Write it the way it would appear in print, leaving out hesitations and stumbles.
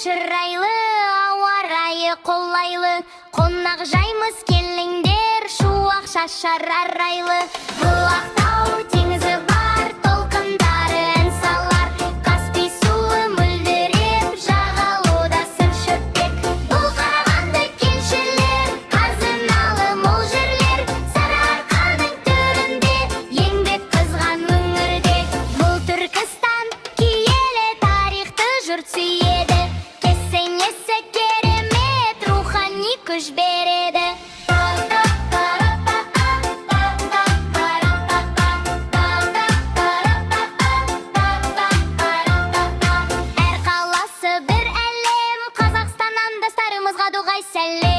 шырайлы, ауа райы қолайлы, қонақ жаймыз келіңдер, шуақ шашар арайлы. Бұлақтау теңізі бар, толқындары ән салар, Каспий суы мөлдіреп, жағалуда сыр шөппек. Бұл Қарағанды кеншілер, қазыналы мол жерлер, Сарыарқаның төрінде, еңбек қызған өңірде. Бұл Түркістан киелі тарихты жұрт сүйеді, кесенесі керемет, рухани күш береді. Әр қаласы бір әлем, Қазақстан андастарымызға дұғай сәлем.